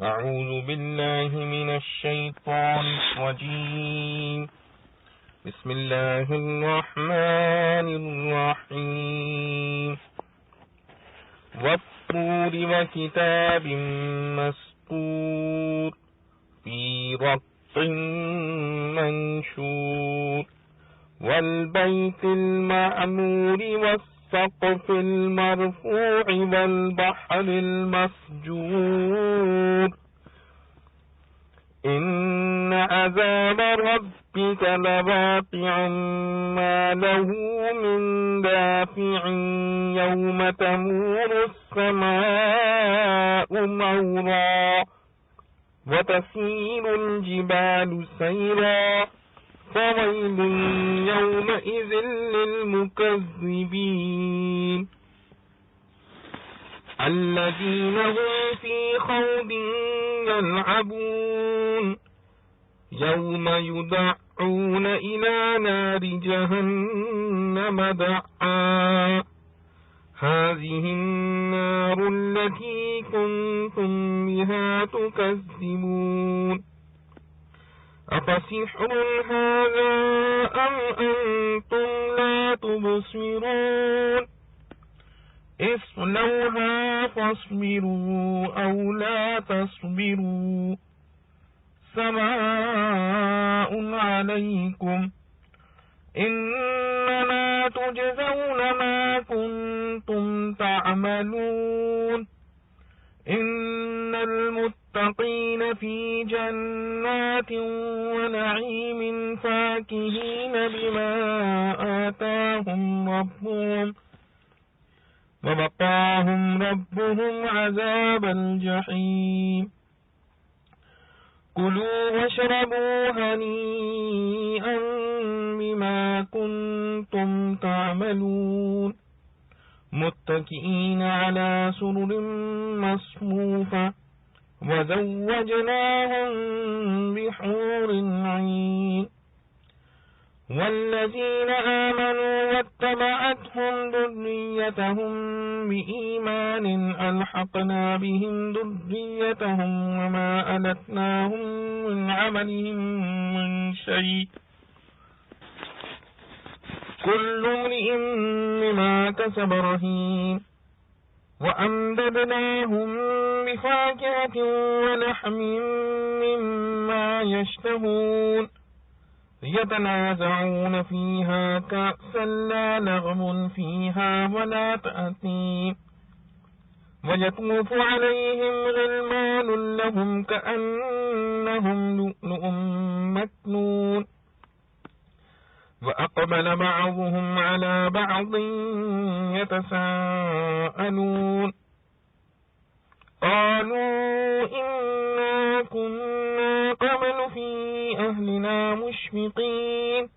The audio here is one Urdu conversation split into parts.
اعوذ باللہ من الشیطان الرجیم بسم اللہ الرحمن الرحیم والطور وکتاب مسطور فی رق منشور والبیت المعمور والسقف المرفوع والبحر المسجور إن عذاب ربك لواقع ما له من دافع يوم تمور السماء مورا وتسير الجبال سيرا فويل يومئذ للمكذبين الذين هم في خوض يلعبون يوم يدعون إلى نار جهنم دعا هذه النار التي كنتم بها تكذبون أفسحر هذا أم أنتم لا تبصرون اصلوها فاصبروا أو لا تصبروا سواء عليكم إنما تجزون ما كنتم تعملون إن المتقين في جنات ونعيم فاكهين بما آتاهم ربهم ووقاهم ربهم عذاب الجحيم كلوا واشربوا هنيئا بما كنتم تعملون متكئين على سرر مصفوفة وزوجناهم بحور عين والذين آمنوا واتبعتهم ذريتهم بإيمان ألحقنا بهم ذريتهم وما ألتناهم من عملهم من شيء كل امرئ بما كسب رهين وأمددناهم بفاكهة ولحم مما يشتهون يتنازعون فيها كأسا لا لغو فيها ولا تأثيم ويطوف عليهم غلمان لهم كأنهم لؤلؤ مكنون وأقبل بعضهم على بعض يتساءلون قالوا إنا كنا قبل في أهلنا مشفقين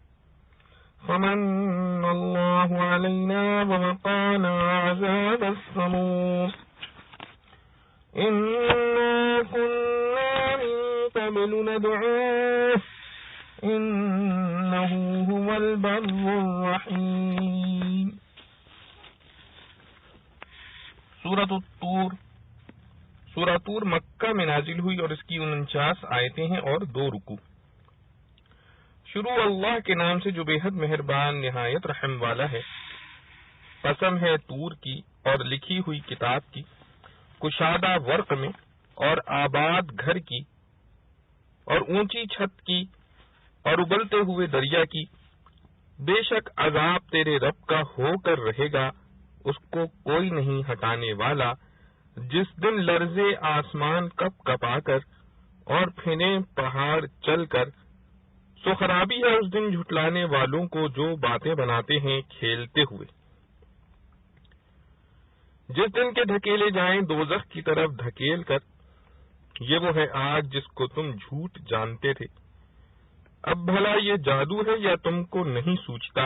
فمن الله علينا ووقانا عذاب السموم إنا كنا من قبل ندعوه إنه هو البر الرحيم. سورۃ الطور. سورہ طور مکہ میں نازل ہوئی اور اس کی 49 آیتیں ہیں اور 2 رکوع. شروع اللہ کے نام سے جو بے حد مہربان نہایت رحم والا ہے. قسم ہے طور کی اور لکھی ہوئی کتاب کی، کشادہ ورق میں اور آباد گھر کی اور اونچی چھت کی اور ابلتے ہوئے دریا کی. بے شک عذاب تیرے رب کا ہو کر رہے گا، اس کو کوئی نہیں ہٹانے والا. جس دن لرزے آسمان کپ کپا کر اور پھنے پہاڑ چل کر، سو خرابی ہے اس دن جھٹلانے والوں کو جو باتیں بناتے ہیں کھیلتے ہوئے. جس دن کے دھکیلے جائیں دوزخ کی طرف دھکیل کر، یہ وہ ہے آگ جس کو تم جھوٹ جانتے تھے. اب بھلا یہ جادو ہے یا تم کو نہیں سوچتا؟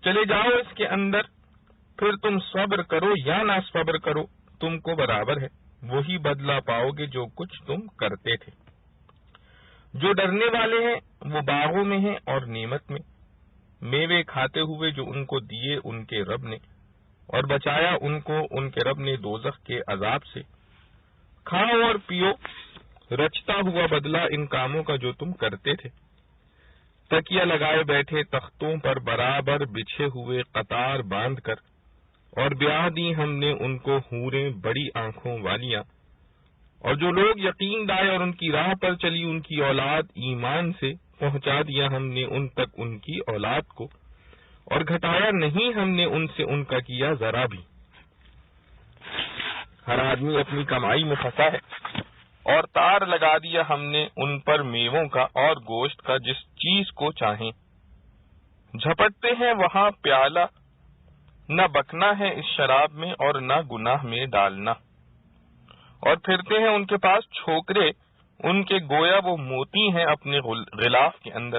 چلے جاؤ اس کے اندر، پھر تم صبر کرو یا نہ صبر کرو، تم کو برابر ہے، وہی بدلہ پاؤ گے جو کچھ تم کرتے تھے. جو ڈرنے والے ہیں وہ باغوں میں ہیں اور نعمت میں، میوے کھاتے ہوئے جو ان کو دیے ان کے رب نے، اور بچایا ان کو ان کے رب نے دوزخ کے عذاب سے. کھاؤ اور پیو رچتا ہوا بدلہ ان کاموں کا جو تم کرتے تھے۔ تکیہ لگائے بیٹھے تختوں پر برابر بچھے ہوئے قطار باندھ کر، اور بیاہ دی ہم نے ان کو حوریں بڑی آنکھوں والیاں، اور جو لوگ یقین لائے اور ان کی راہ پر چلی ان کی اولاد ایمان سے پہنچا دیا ہم نے ان تک ان کی اولاد کو، اور گھٹایا نہیں ہم نے ان سے ان کا کیا ذرا بھی۔ ہر آدمی اپنی کمائی میں پھنسا ہے، اور تار لگا دیا ہم نے ان پر میووں کا اور گوشت کا جس چیز کو چاہیں۔ جھپٹتے ہیں وہاں پیالہ، نہ بکنا ہے اس شراب میں اور نہ گناہ میں ڈالنا، اور پھرتے ہیں ان کے پاس چھوکرے ان کے گویا وہ موتی ہیں اپنے غلاف کے اندر،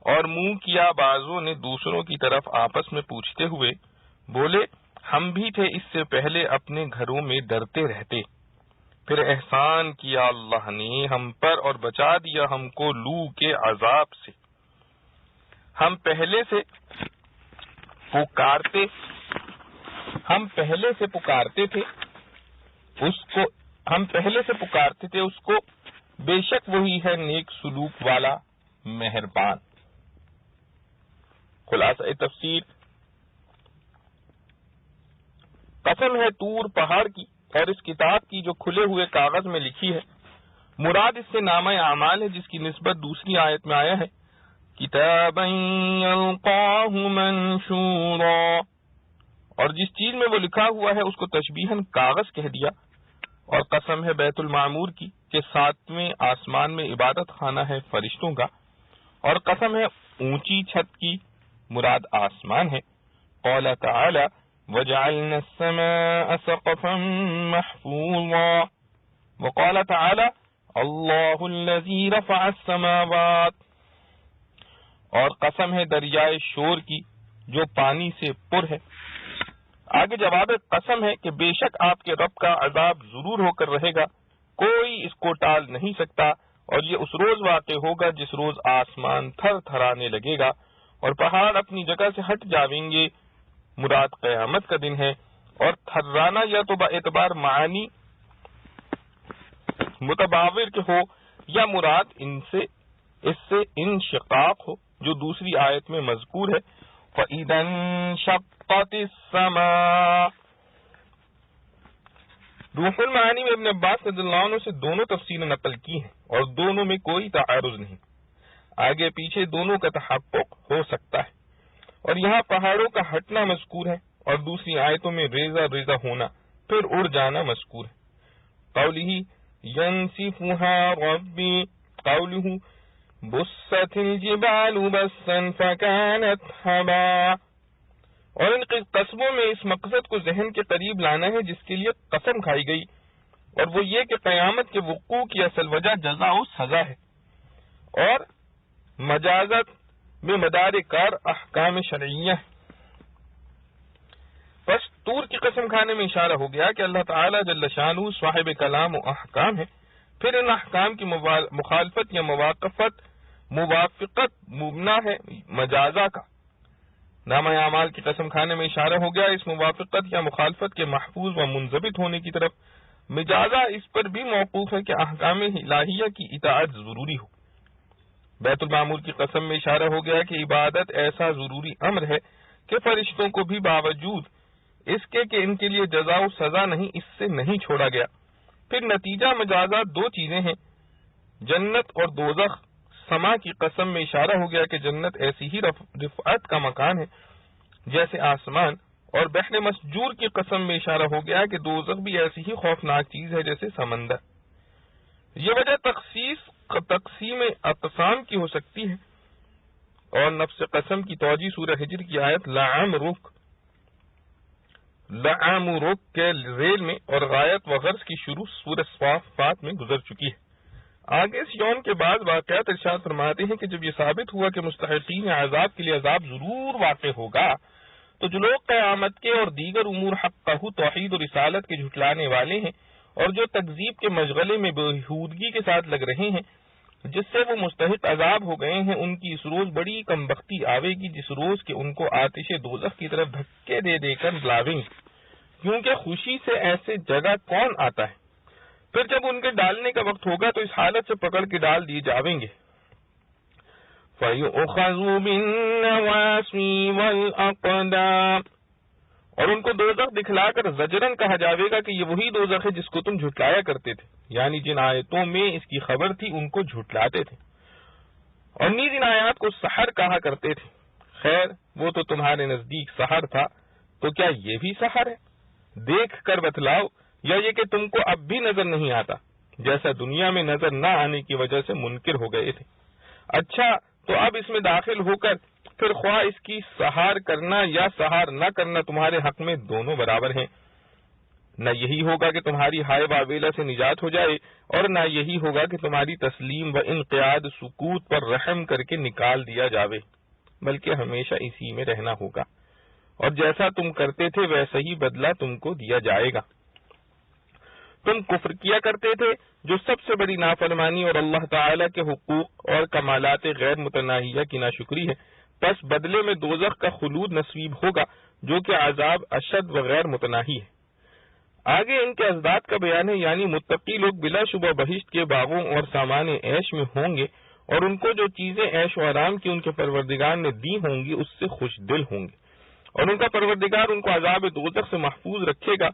اور منہ کیا بازوں نے دوسروں کی طرف آپس میں پوچھتے ہوئے بولے ہم بھی تھے اس سے پہلے اپنے گھروں میں ڈرتے رہتے، پھر احسان کیا اللہ نے ہم پر اور بچا دیا ہم کو لو کے عذاب سے۔ ہم پہلے سے پکارتے تھے اس کو، بے شک وہی ہے نیک سلوک والا مہربان۔ خلاصہ تفسیر، قسم ہے طور پہاڑ کی اور اس کتاب کی جو کھلے ہوئے کاغذ میں لکھی ہے، مراد اس سے نامہ اعمال ہے جس کی نسبت دوسری آیت میں آیا ہے کتابا یلقاہ منشورا، اور جس چیز میں وہ لکھا ہوا ہے اس کو تشبیہاً کاغذ کہہ دیا۔ اور قسم ہے بیت المعمور کی کہ 7ویں آسمان میں عبادت خانہ ہے فرشتوں کا، اور قسم ہے اونچی چھت کی، مراد آسمان ہے۔ قال تعالی وجعلنا السماء سقفا محفوظا، وقال تعالی اللہ الذی رفع السماوات، اور قسم ہے دریائے شور کی جو پانی سے پر ہے۔ آگے جواب قسم ہے کہ بے شک آپ کے رب کا عذاب ضرور ہو کر رہے گا، کوئی اس کو ٹال نہیں سکتا، اور یہ اس روز واقع ہوگا جس روز آسمان تھر تھرانے لگے گا اور پہاڑ اپنی جگہ سے ہٹ جاویں گے، مراد قیامت کا دن ہے۔ اور تھرانا یا تو باعتبار معنی متباور کے ہو یا مراد اس سے انشقاق ہو جو دوسری آیت میں مذکور ہے فَإِذَا انشقت السماء۔ روح المعانی میں ابن عباس رضی اللہ عنہ سے دونوں تفسیریں نقل کی ہیں اور دونوں میں کوئی تعارض نہیں، آگے پیچھے دونوں کا تحقق ہو سکتا ہے، اور یہاں پہاڑوں کا ہٹنا مذکور ہے اور دوسری آیتوں میں ریزہ ریزہ ہونا پھر اڑ جانا مذکور ہے۔ قولہ ينسفها ربی، قولہ بست الجبال بسا فكانت هباء، اور ان قسموں میں اس مقصد کو ذہن کے قریب لانا ہے جس کے لیے قسم کھائی گئی، اور وہ یہ کہ قیامت کے وقوع کی اصل وجہ جزا و سزا ہے، اور مجازت میں مدار کار احکام شرعیہ ہے۔ بس طور کی قسم کھانے میں اشارہ ہو گیا کہ اللہ تعالیٰ جل شانہ صاحب کلام و احکام ہے، پھر ان احکام کی مخالفت یا موافقت مبنا ہے مجازہ کا۔ نامہ اعمال کی قسم کھانے میں اشارہ ہو گیا اس موافقت یا مخالفت کے محفوظ و منضبط ہونے کی طرف۔ مجازہ اس پر بھی موقوف ہے کہ احکام الہیہ کی اطاعت ضروری ہو۔ بیت المعمور کی قسم میں اشارہ ہو گیا کہ عبادت ایسا ضروری امر ہے کہ فرشتوں کو بھی باوجود اس کے کہ ان کے لیے جزا و سزا نہیں، اس سے نہیں چھوڑا گیا۔ پھر نتیجہ مجازات دو چیزیں ہیں، جنت اور دوزخ۔ سما کی قسم میں اشارہ ہو گیا کہ جنت ایسی ہی رفعت کا مکان ہے جیسے آسمان، اور بحر مسجور کی قسم میں اشارہ ہو گیا کہ دوزخ بھی ایسی ہی خوفناک چیز ہے جیسے سمندر۔ یہ وجہ تقسیم اقسام کی ہو سکتی ہے، اور نفس قسم کی توجہ سورہ ہجر کی آیت لعمرک کے ریل میں اور غایت و غرض کی شروع سورہ صافات میں گزر چکی ہے۔ آگے اس یوم کے بعد واقعات ارشاد فرماتے ہیں کہ جب یہ ثابت ہوا کہ مستحقین عذاب کے لیے عذاب ضرور واقع ہوگا، تو جو لوگ قیامت کے اور دیگر امور حقہ توحید و رسالت کے جھٹلانے والے ہیں اور جو تکذیب کے مشغلے میں بےہودگی کے ساتھ لگ رہے ہیں جس سے وہ مستحق عذاب ہو گئے ہیں، ان کی اس روز بڑی کمبختی آوے گی جس روز کہ ان کو آتش دوزخ کی طرف دھکے دے دے کر لاویں گے، کیونکہ خوشی سے ایسے جگہ کون آتا ہے پھر جب ان کے ڈالنے کا وقت ہوگا تو اس حالت سے پکڑ کے ڈال دیے جاویں گے. فَيُؤْخَذُ بِالنَّوَاصِي وَالْأَقْدَامِ، اور ان کو دوزخ دکھلا کر زجرن کہا جاوے گا کہ یہ وہی دوزخ ہے جس کو تم جھٹلایا کرتے تھے، یعنی جن آیتوں میں اس کی خبر تھی ان کو جھٹلاتے تھے، اور نیز ان آیات کو سحر کہا کرتے تھے. خیر وہ تو تمہارے نزدیک سحر تھا، تو کیا یہ بھی سحر ہے؟ دیکھ کر بتلاؤ، یا یہ کہ تم کو اب بھی نظر نہیں آتا جیسا دنیا میں نظر نہ آنے کی وجہ سے منکر ہو گئے تھے. اچھا تو اب اس میں داخل ہو کر پھر خواہ اس کی سحار کرنا یا سحار نہ کرنا تمہارے حق میں دونوں برابر ہیں. نہ یہی ہوگا کہ تمہاری ہائے واویلا سے نجات ہو جائے، اور نہ یہی ہوگا کہ تمہاری تسلیم و انقیاد سکوت پر رحم کر کے نکال دیا جاوے، بلکہ ہمیشہ اسی میں رہنا ہوگا، اور جیسا تم کرتے تھے ویسا ہی بدلہ تم کو دیا جائے گا. تم کفر کیا کرتے تھے جو سب سے بڑی نافرمانی اور اللہ تعالی کے حقوق اور کمالات غیر متناہیہ کی ناشکری ہے. پس بدلے میں دوزخ کا خلود نصیب ہوگا جو کہ عذاب اشد و غیر متناہی ہے. آگے ان کے ازداد کا بیان ہے، یعنی متقی لوگ بلا شبہ بہشت کے باغوں اور سامان عیش میں ہوں گے، اور ان کو جو چیزیں عیش و آرام کی ان کے پروردگار نے دی ہوں گی اس سے خوش دل ہوں گے، اور ان کا پروردگار ان کو عذاب دوزخ سے محفوظ رکھے گا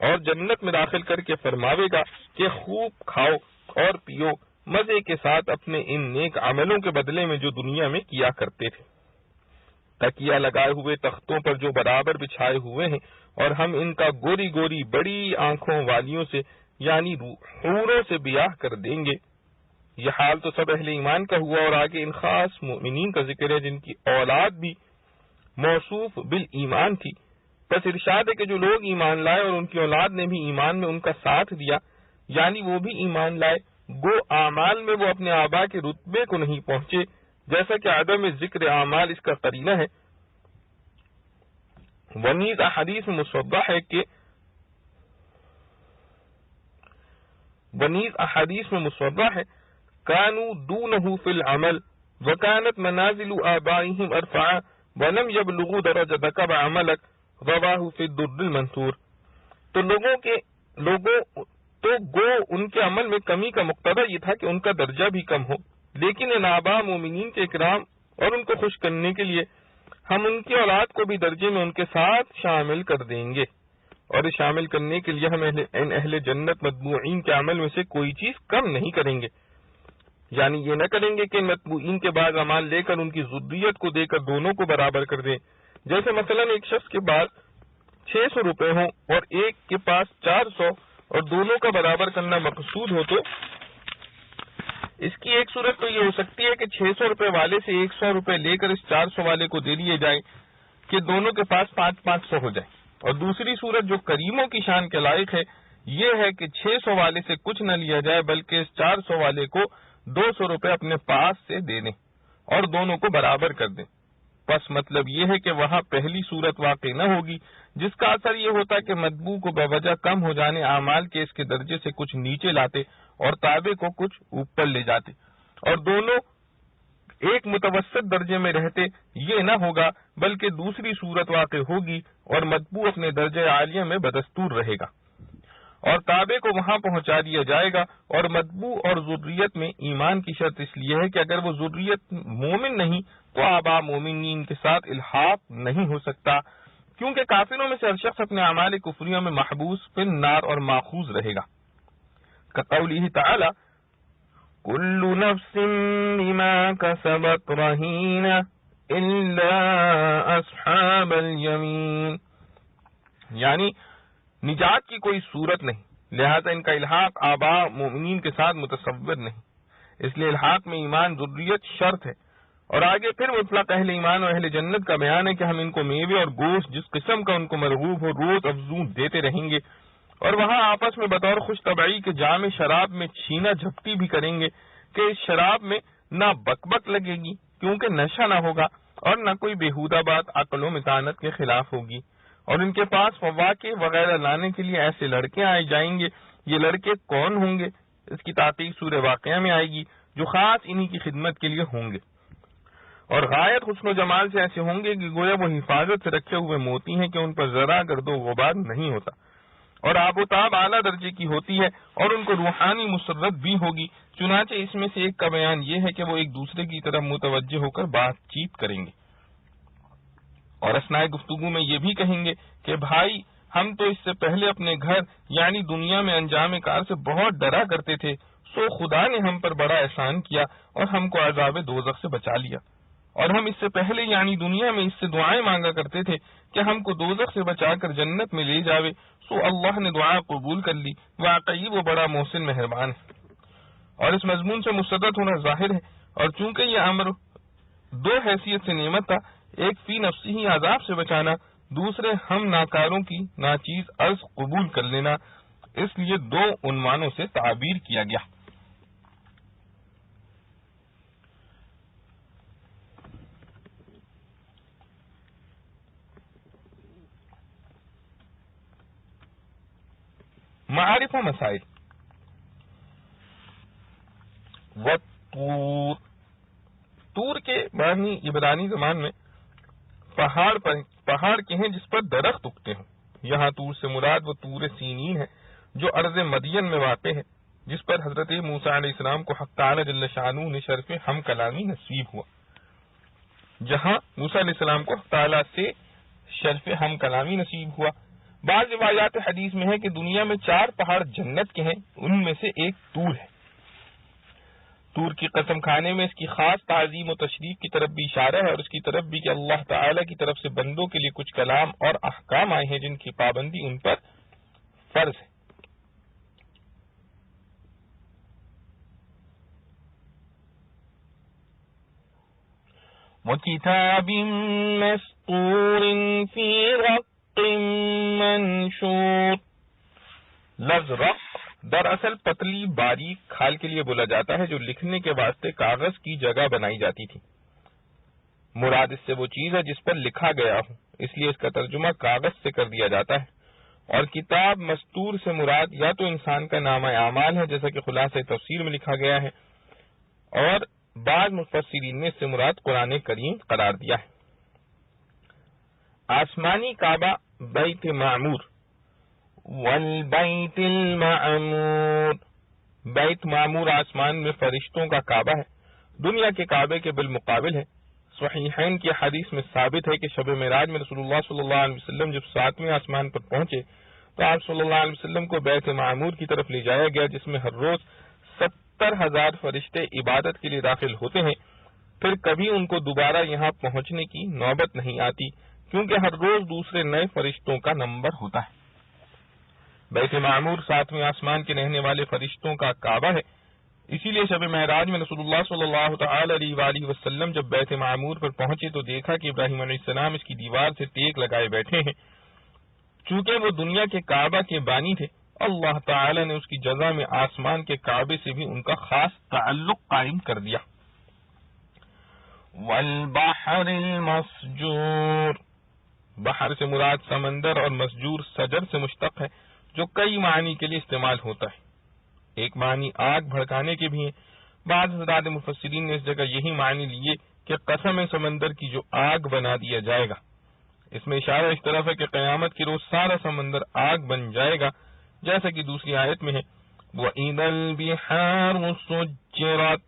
اور جنت میں داخل کر کے فرماوے گا کہ خوب کھاؤ اور پیو مزے کے ساتھ اپنے ان نیک عملوں کے بدلے میں جو دنیا میں کیا کرتے تھے. تکیہ لگائے ہوئے تختوں پر جو برابر بچھائے ہوئے ہیں، اور ہم ان کا گوری گوری بڑی آنکھوں والیوں سے یعنی حوروں سے بیاہ کر دیں گے. یہ حال تو سب اہل ایمان کا ہوا، اور آگے ان خاص مومنین کا ذکر ہے جن کی اولاد بھی موصوف بالایمان تھی. پس ارشاد ہے کہ جو لوگ ایمان لائے اور ان کی اولاد نے بھی ایمان میں ان کا ساتھ دیا، یعنی وہ بھی ایمان لائے، گو اعمال میں وہ اپنے آبا کے رتبے کو نہیں پہنچے، جیسا کہ عدم ذکر اعمال اس کا قرینہ ہے. ونیز احادیث میں مصرح ہے کانوا دونہ فی العمل وکانت منازل آبائہم ارفع ولم یبلغوا درجتک بعملک، رواہ فی الدر المنثور. تو گو ان کے عمل میں کمی کا مقتضا یہ تھا کہ ان کا درجہ بھی کم ہو، لیکن ان آبا مومنین کے اکرام اور ان کو خوش کرنے کے لیے ہم ان کی اولاد کو بھی درجے میں ان کے ساتھ شامل کر دیں گے، اور اس شامل کرنے کے لیے ہم اہل جنت متبوعین کے عمل میں سے کوئی چیز کم نہیں کریں گے. یعنی یہ نہ کریں گے کہ متبوعین کے بعض اعمال لے کر ان کی ذریت کو دے کر دونوں کو برابر کر دیں. جیسے مثلا ایک شخص کے پاس 600 روپے ہوں اور ایک کے پاس 400 اور دونوں کا برابر کرنا مقصود ہو، تو اس کی ایک صورت تو یہ ہو سکتی ہے کہ 600 روپے والے سے 100 روپے لے کر اس 400 والے کو دے دیے جائیں کہ دونوں کے پاس 500 ہو جائے. اور دوسری صورت جو کریموں کی شان کے لائق ہے یہ ہے کہ 600 والے سے کچھ نہ لیا جائے بلکہ اس 400 والے کو 200 روپے اپنے پاس سے دے دیں اور دونوں کو برابر کر دیں. پس مطلب یہ ہے کہ وہاں پہلی صورت واقع نہ ہوگی جس کا اثر یہ ہوتا کہ مطبوع کو بوجہ کم ہو جانے اعمال کے اس کے درجے سے کچھ نیچے لاتے اور تابع کو کچھ اوپر لے جاتے، اور دونوں ایک متوسط درجے میں رہتے. یہ نہ ہوگا بلکہ دوسری صورت واقع ہوگی اور مطبوع اپنے درجے عالیہ میں بدستور رہے گا اور تابع کو وہاں پہنچا دیا جائے گا. اور مطبوع اور ذریت میں ایمان کی شرط اس لیے ہے کہ اگر وہ ذریت مومن نہیں تو آبا مومنین کے ساتھ الحاق نہیں ہو سکتا، کیونکہ کافروں میں سے ہر شخص اپنے اعمال کفریوں میں محبوس فی النار اور ماخوذ رہے گا. کقولہ تعالی کل نفس بما کسبت رہینہ الا اصحاب الیمین، یعنی نجات کی کوئی صورت نہیں، لہذا ان کا الحاق آبا مومنین کے ساتھ متصور نہیں، اس لیے الحاق میں ایمان ذریت شرط ہے. اور آگے پھر مطلق اہل ایمان اور اہل جنت کا بیان ہے کہ ہم ان کو میوے اور گوشت جس قسم کا ان کو مرغوب ہو روز افزوں دیتے رہیں گے، اور وہاں آپس میں بطور خوش طبعی کے جام شراب میں چھینا جھپٹی بھی کریں گے کہ اس شراب میں نہ بک بک لگے گی کیونکہ نشہ نہ ہوگا، اور نہ کوئی بیہودہ بات عقل و متانت کے خلاف ہوگی. اور ان کے پاس فواکہ وغیرہ لانے کے لیے ایسے لڑکے آئے جائیں گے. یہ لڑکے کون ہوں گے؟ اس کی تحقیق سورہ واقعہ میں آئے گی، جو خاص انہی کی خدمت کے لیے ہوں گے اور غایت حسن و جمال سے ایسے ہوں گے کہ گویا وہ حفاظت سے رکھے ہوئے موتی ہیں کہ ان پر ذرا گرد و غبار نہیں ہوتا. اور آب و تاب اعلیٰ درجے کی ہوتی ہے اور ان کو روحانی مسرت بھی ہوگی۔ چنانچہ اس میں سے ایک کا بیان یہ ہے کہ وہ ایک دوسرے کی طرف متوجہ ہو کر بات چیت کریں گے اور اثناء گفتگو میں یہ بھی کہیں گے کہ بھائی ہم تو اس سے پہلے اپنے گھر یعنی دنیا میں انجام کار سے بہت ڈرا کرتے تھے، سو خدا نے ہم پر بڑا احسان کیا اور ہم کو عذاب دوزخ سے بچا لیا، اور ہم اس سے پہلے یعنی دنیا میں اس سے دعائیں مانگا کرتے تھے کہ ہم کو دوزخ سے بچا کر جنت میں لے جاوے، سو اللہ نے دعا قبول کر لی، واقعی وہ بڑا محسن مہربان ہے۔ اور اس مضمون سے مسرت ہونا ظاہر ہے، اور چونکہ یہ امر دو حیثیت سے نعمت تھا، ایک فی نفسی ہی عذاب سے بچانا، دوسرے ہم ناکاروں کی ناچیز عرض قبول کر لینا، اس لیے دو عنوانوں سے تعبیر کیا گیا۔ معارف و مسائل۔ والطور، طور کے معنی عبرانی زبان میں پہاڑ کے ہیں جس پر درخت اگتے ہوں۔ یہاں طور سے مراد وہ طور سینین ہے جو ارض مدین میں واقع ہے، جس پر حضرت موسیٰ علیہ السلام کو حق تعالی جل شانہ نے شرف ہم کلامی نصیب ہوا۔ جہاں موسیٰ علیہ السلام کو حق تعالی سے شرف ہم کلامی نصیب ہوا۔ بعض روایات حدیث میں ہے کہ دنیا میں 4 پہاڑ جنت کے ہیں، ان میں سے ایک طور ہے۔ طور کی قسم کھانے میں اس کی خاص تعظیم و تشریف کی طرف بھی اشارہ ہے، اور اس کی طرف بھی کہ اللہ تعالی کی طرف سے بندوں کے لیے کچھ کلام اور احکام آئے ہیں جن کی پابندی ان پر فرض ہے۔ وَكِتَابٍ مَّسْطُورٍ فِي رَقٍّ مَّنشُورٍ۔ لفظ رق دراصل پتلی باریک کھال کے لیے بولا جاتا ہے جو لکھنے کے واسطے کاغذ کی جگہ بنائی جاتی تھی۔ مراد اس سے وہ چیز ہے جس پر لکھا گیا ہو، اس لیے اس کا ترجمہ کاغذ سے کر دیا جاتا ہے۔ اور کتاب مستور سے مراد یا تو انسان کا نامہ اعمال ہے جیسا کہ خلاصہ تفسیر میں لکھا گیا ہے، اور بعض مفسرین نے اس سے مراد قرآن کریم قرار دیا ہے۔ آسمانی کعبہ بیت معمور، والبیت المعمور، بیت معمور آسمان میں فرشتوں کا کعبہ ہے، دنیا کے کعبے کے بالمقابل ہے۔ صحیحین کی حدیث میں ثابت ہے کہ شب معراج میں رسول اللہ صلی اللہ علیہ وسلم جب 7ویں آسمان پر پہنچے تو آپ صلی اللہ علیہ وسلم کو بیت معمور کی طرف لے جایا گیا، جس میں ہر روز 70,000 فرشتے عبادت کے لیے داخل ہوتے ہیں۔ پھر کبھی ان کو دوبارہ یہاں پہنچنے کی نوبت نہیں آتی، کیونکہ ہر روز دوسرے نئے فرشتوں کا نمبر ہوتا ہے۔ بیت معمور 7ویں آسمان کے رہنے والے فرشتوں کا کعبہ ہے، اسی لیے شب معراج میں رسول اللہ صلی اللہ تعالی علیہ وآلہ وسلم جب بیت معمور پر پہنچے تو دیکھا کہ ابراہیم علیہ السلام اس کی دیوار سے ٹیک لگائے بیٹھے ہیں۔ چونکہ وہ دنیا کے کعبہ کے بانی تھے، اللہ تعالی نے اس کی جزا میں آسمان کے کعبے سے بھی ان کا خاص تعلق قائم کر دیا۔ والبحر المسجور، بحر سے مراد سمندر اور مسجور سجر سے مشتق ہے، جو کئی معنی کے لیے استعمال ہوتا ہے۔ ایک معنی آگ بھڑکانے کے بھی ہیں، بعض حضرات مفسرین نے اس جگہ یہی معنی لیے کہ قسم سمندر کی جو آگ بنا دیا جائے گا۔ اس میں اشارہ اس طرف ہے کہ قیامت کے روز سارا سمندر آگ بن جائے گا، جیسا کہ دوسری آیت میں ہے وَإِذَا الْبِحَارُ سُجِّرَتْ،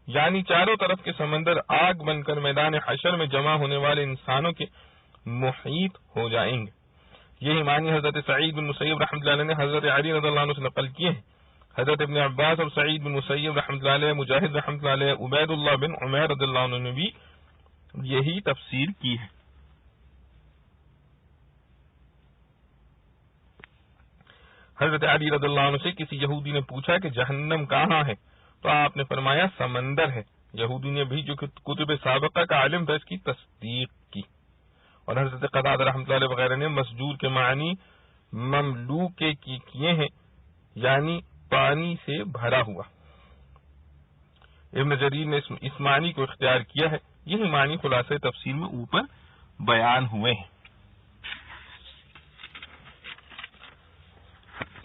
یعنی چاروں طرف کے سمندر آگ بن کر میدان حشر میں جمع ہونے والے انسانوں کے محیط ہو جائیں گے۔ یہی معنی حضرت سعید بن مسیب رحمۃ اللہ علیہ نے حضرت علی رضی اللہ عنہ سے نقل کیے ہیں۔ حضرت ابن عباس اور سعید بن مسیب رحمۃ اللہ علیہ، مجاہد رحمۃ اللہ علیہ، عبید اللہ بن عمیر رضی اللہ عنہ نے بھی یہی تفسیر کی ہے۔ حضرت علی رضی اللہ عنہ سے کسی یہودی نے پوچھا کہ جہنم کہاں ہے، تو آپ نے فرمایا سمندر ہے۔ یہودی نے بھی جو کتب سابقہ کا عالم تھا اس کی تصدیق کی۔ اور حضرت قتادہ رحمۃ اللہ علیہ وغیرہ نے مسجور کے معنی مملو کے کیے ہیں، یعنی پانی سے بھرا ہوا۔ ابن جریر نے اس معنی کو اختیار کیا ہے، یہی معنی خلاصہ تفسیر میں اوپر بیان ہوئے ہیں۔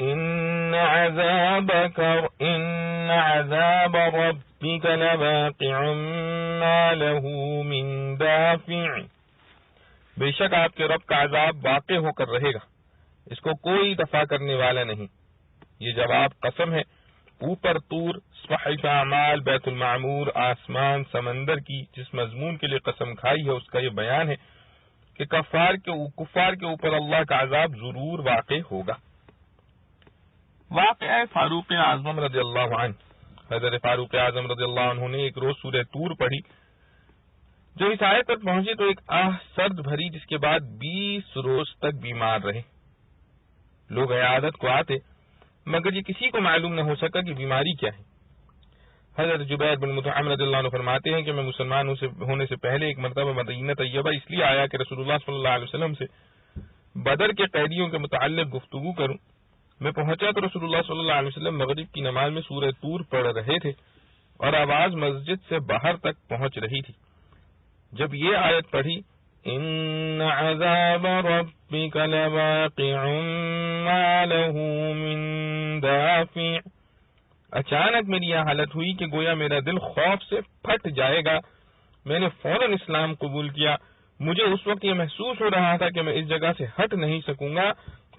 ان عذاب ربک لواقع ما له من دافع، بے شک آپ کے رب کا عذاب واقع ہو کر رہے گا، اس کو کوئی دفع کرنے والا نہیں۔ یہ جواب قسم ہے، اوپر طور، صحیفہ اعمال، بیت المعمور، آسمان، سمندر کی جس مضمون کے لیے قسم کھائی ہے اس کا یہ بیان ہے کہ کفار کے اوپر اللہ کا عذاب ضرور واقع ہوگا۔ واقعہ فاروق اعظم رضی اللہ عنہ، حضرت فاروق اعظم رضی اللہ عنہ نے ایک روز سورہ طور پڑھی۔ جو اس آیت پر پہنچے تو ایک آہ سرد بھری، جس کے بعد 20 روز تک بیمار رہے۔ لوگ عیادت کو آتے مگر یہ کسی کو معلوم نہ ہو سکا کہ بیماری کیا ہے۔ حضرت جبیر بن مطعم رضی اللہ عنہ فرماتے ہیں کہ میں مسلمان ہونے سے پہلے ایک مرتبہ مدینہ طیبہ اس لیے آیا کہ رسول اللہ صلی اللہ علیہ وسلم سے بدر کے قیدیوں کے متعلق گفتگو کروں۔ میں پہنچا تو رسول اللہ صلی اللہ علیہ وسلم مغرب کی نماز میں سورہ طور پڑھ رہے تھے اور آواز مسجد سے باہر تک پہنچ رہی تھی۔ جب یہ آیت پڑھی، ان عذاب ربک لواقع ما له من دافع، اچانک میری یہ حالت ہوئی کہ گویا میرا دل خوف سے پھٹ جائے گا۔ میں نے فوراً اسلام قبول کیا۔ مجھے اس وقت یہ محسوس ہو رہا تھا کہ میں اس جگہ سے ہٹ نہیں سکوں گا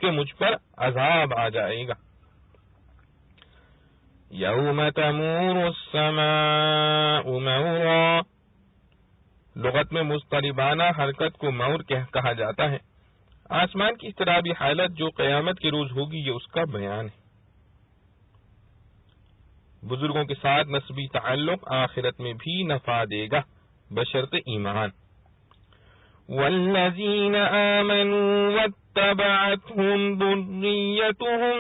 کہ مجھ پر عذاب آ جائے گا۔ یوم تمور السماء مورا، لغت میں مضطربانہ حرکت کو مور کہا جاتا ہے۔ آسمان کی اضطرابی حالت جو قیامت کے روز ہوگی، یہ اس کا بیان ہے۔ بزرگوں کے ساتھ نسبی تعلق آخرت میں بھی نفع دے گا بشرط ایمان۔ والذین آمنوا واتبعتهم ذریتهم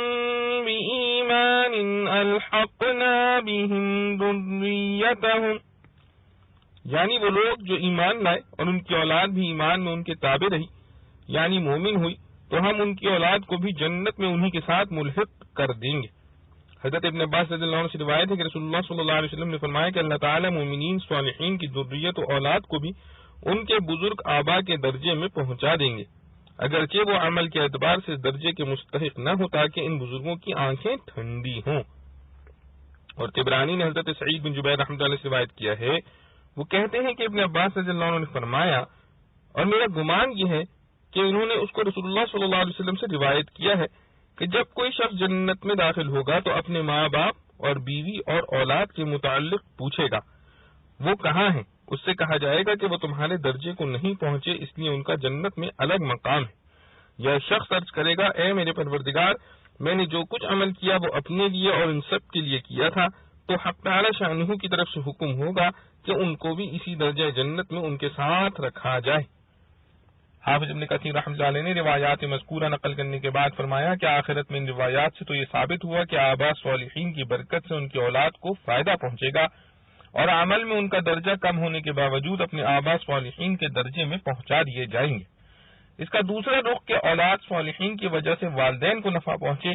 بإیمان الحقنا بهم ذریتهم، یعنی وہ لوگ جو ایمان لائے اور ان کی اولاد بھی ایمان میں ان کے تابع رہی، یعنی مومن ہوئی، تو ہم ان کی اولاد کو بھی جنت میں انہی کے ساتھ ملحق کر دیں گے۔ حضرت ابن عباس رضی اللہ عنہ سے روایت ہے کہ رسول اللہ صلی اللہ علیہ وسلم نے فرمایا کہ اللہ تعالیٰ مومنین صالحین کی ذریت و اولاد کو بھی ان کے بزرگ آبا کے درجے میں پہنچا دیں گے، اگرچہ وہ عمل کے اعتبار سے درجے کے مستحق نہ ہو، تاکہ ان بزرگوں کی آنکھیں ٹھنڈی ہوں۔ اور طبرانی نے حضرت سعید بن جبیر رحمۃ اللہ سے روایت کیا ہے، وہ کہتے ہیں کہ ابن عباس رضی اللہ عنہ نے فرمایا، اور میرا گمان یہ ہے کہ انہوں نے اس کو رسول اللہ صلی اللہ علیہ وسلم سے روایت کیا ہے کہ جب کوئی شخص جنت میں داخل ہوگا تو اپنے ماں باپ اور بیوی اور اولاد کے متعلق پوچھے گا، وہ کہاں ہیں؟ اس سے کہا جائے گا کہ وہ تمہارے درجے کو نہیں پہنچے، اس لیے ان کا جنت میں الگ مقام ہے۔ یہ شخص عرض کرے گا، اے میرے پروردگار، میں نے جو کچھ عمل کیا وہ اپنے لیے اور ان سب کے لیے کیا تھا، تو حق تعالی شانہ کی طرف سے حکم ہوگا کہ ان کو بھی اسی درجہ جنت میں ان کے ساتھ رکھا جائے۔ حافظ ابن کثیر رحمۃ اللہ علیہ نے روایات مذکورہ نقل کرنے کے بعد فرمایا کہ آخرت میں ان روایات سے تو یہ ثابت ہوا کہ آباء صالحین کی برکت سے ان کی اولاد کو فائدہ پہنچے گا، اور عمل میں ان کا درجہ کم ہونے کے باوجود اپنے آباء صالحین کے درجے میں پہنچا دیے جائیں گے۔ اس کا دوسرا رخ کہ اولاد صالحین کی وجہ سے والدین کو نفع پہنچے،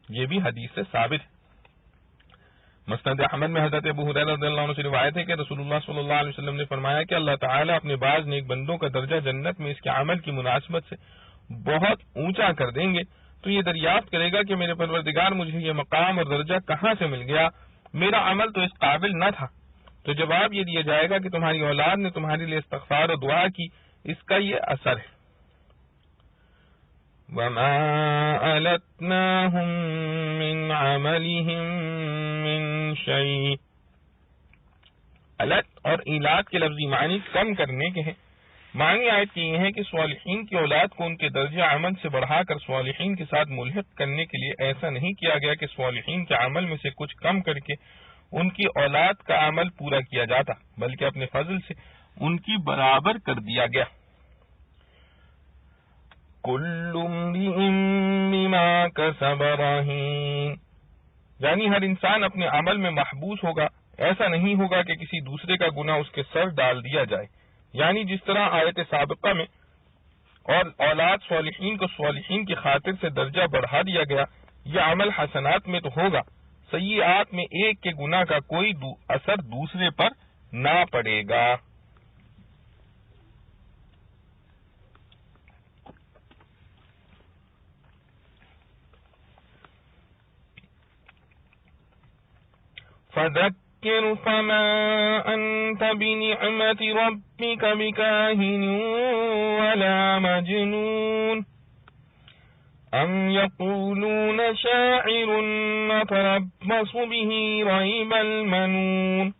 یہ بھی حدیث سے ثابت ہے۔ مسند احمد میں حضرت ابو ہریرہ رضی اللہ عنہ سے روایت ہے کہ رسول اللہ صلی اللہ علیہ وسلم نے فرمایا کہ اللہ تعالیٰ اپنے بعض نیک بندوں کا درجہ جنت میں اس کے عمل کی مناسبت سے بہت اونچا کر دیں گے، تو یہ دریافت کرے گا کہ میرے پروردگار مجھے یہ مقام اور درجہ کہاں سے مل گیا، میرا عمل تو اس قابل نہ تھا۔ تو جواب یہ دیا جائے گا کہ تمہاری اولاد نے تمہارے لیے استغفار اور دعا کی، اس کا یہ اثر ہے۔ وَمَا أَلَتْنَاهُم مِّنْ عَمَلِهِم مِّن شَيْءٍ، الت اور ایلات کے لفظی معنی کم کرنے کے ہیں۔ معنی آیت کی یہ ہے کہ صالحین کی اولاد کو ان کے درجہ عمل سے بڑھا کر صالحین کے ساتھ ملحق کرنے کے لیے ایسا نہیں کیا گیا کہ صالحین کے عمل میں سے کچھ کم کر کے ان کی اولاد کا عمل پورا کیا جاتا، بلکہ اپنے فضل سے ان کی برابر کر دیا گیا۔ کل امرئ بما کسب رہین، یعنی ہر انسان اپنے عمل میں محبوس ہوگا، ایسا نہیں ہوگا کہ کسی دوسرے کا گناہ اس کے سر ڈال دیا جائے۔ یعنی جس طرح آیت سابقہ میں اور اولاد صالحین کو صالحین کی خاطر سے درجہ بڑھا دیا گیا، یہ عمل حسنات میں تو ہوگا، سیئات میں ایک کے گناہ کا کوئی اثر دوسرے پر نہ پڑے گا۔ فذکر فما انت بنعمت ربک بکاہن ولا مجنون، أم يقولون شاعر نتربص به ريب المنون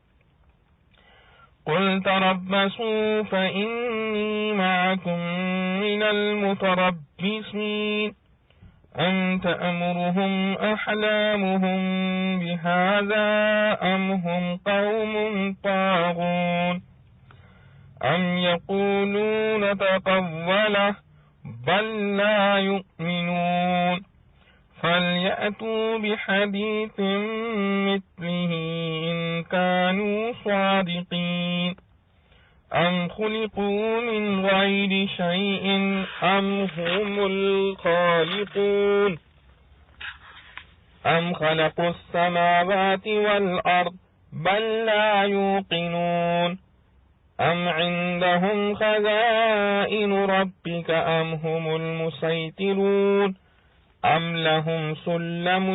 قل تربصوا فإني معكم من المتربصين أم تأمرهم أحلامهم بهذا أم هم قوم طاغون أم يقولون تقوله بل لا يؤمنون فليأتوا بحديث مثله إن كانوا صادقين أم خلقوا من غير شيء أم هم الخالقون أم خلقوا السماوات والأرض بل لا يوقنون أم عندهم خزائن ربك أم هم المسيطرون أم لهم سلم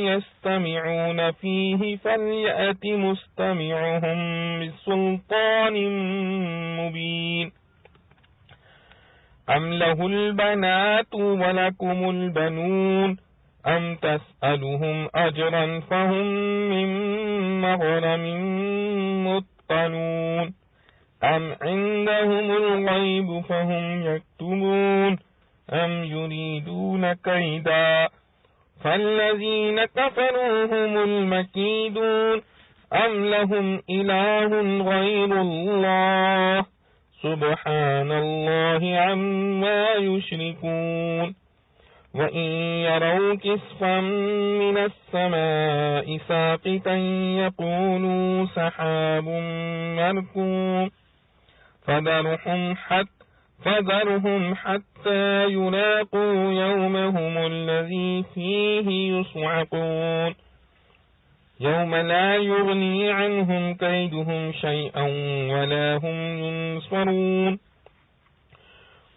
يستمعون فيه فليأت مستمعهم بسلطان مبين أم له البنات ولكم البنون أم تسألهم أجرا فهم من مغرم مثقلون أم عندهم الغيب فهم يكتبون أم يريدون كيدا فالذين كفروا هم المكيدون أم لهم إله غير الله سبحان الله عما يشركون وإن يروا كسفا من السماء ساقطا يقولوا سحاب مركوم فذرهم حتى يلاقوا يومهم الذي فيه يصعقون يوم لا يغني عنهم كيدهم شيئا ولا هم ينصرون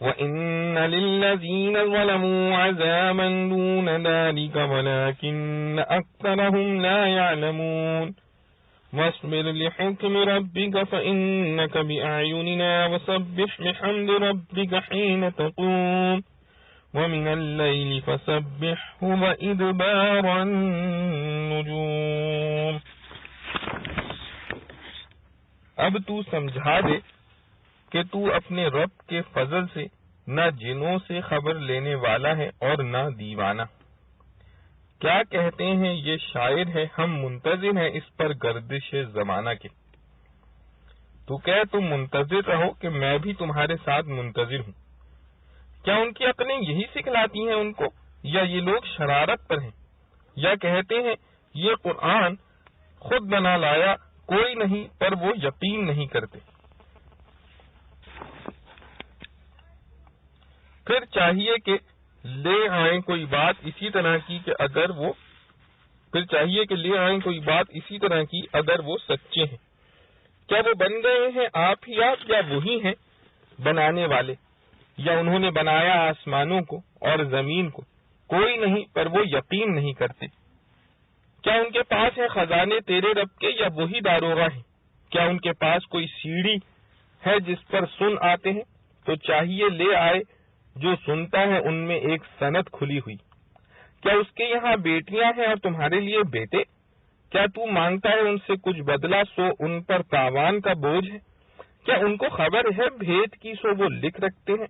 وإن للذين ظلموا عذابا دون ذلك ولكن أكثرهم لا يعلمون واصبر لحكم ربك فإنك بأعيننا وسبح بحمد ربك حين تقوم ومن الليل فسبحه وإدبار النجوم. اب تو سمجھا دے کہ تو اپنے رب کے فضل سے نہ جنوں سے خبر لینے والا ہے اور نہ دیوانہ. کیا کہتے ہیں یہ شاعر ہے ہم منتظر ہیں اس پر گردش زمانہ کے. تو کہہ تم منتظر رہو کہ میں بھی تمہارے ساتھ منتظر ہوں. کیا ان کی عقلیں یہی سکھلاتی ہیں ان کو یا یہ لوگ شرارت پر ہیں یا کہتے ہیں یہ قرآن خود بنا لایا کوئی نہیں پر وہ یقین نہیں کرتے. پھر چاہیے کہ لے آئیں کوئی بات اسی طرح کی کہ اگر وہ سچے ہیں. کیا وہ بن گئے ہیں آپ ہی آپ یا وہی ہیں بنانے والے یا انہوں نے بنایا آسمانوں کو اور زمین کو؟ کوئی نہیں پر وہ یقین نہیں کرتے. کیا ان کے پاس ہے خزانے تیرے رب کے یا وہی داروغہ ہیں؟ کیا ان کے پاس کوئی سیڑھی ہے جس پر سن آتے ہیں؟ تو چاہیے لے آئے جو سنتا ہے ان میں ایک سند کھلی ہوئی. کیا اس کے یہاں بیٹیاں ہیں اور تمہارے لیے بیٹے؟ کیا تو مانگتا ہے ان سے کچھ بدلہ سو ان پر تاوان کا بوجھ ہے؟ کیا ان کو خبر ہے بھید کی سو وہ لکھ رکھتے ہیں؟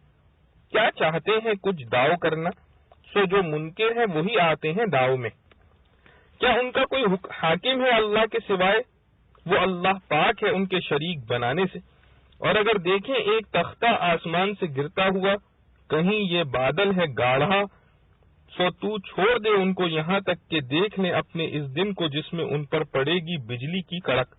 کیا چاہتے ہیں کچھ داؤ کرنا سو جو منکر ہیں وہی آتے ہیں داؤ میں. کیا ان کا کوئی حاکم ہے اللہ کے سوائے؟ وہ اللہ پاک ہے ان کے شریک بنانے سے. اور اگر دیکھیں ایک تختہ آسمان سے گرتا ہوا کہیں یہ بادل ہے گاڑھا سو تو چھوڑ دے ان کو یہاں تک کہ دیکھ لیں اپنے اس دن کو جس میں ان پر پڑے گی بجلی کی کڑک.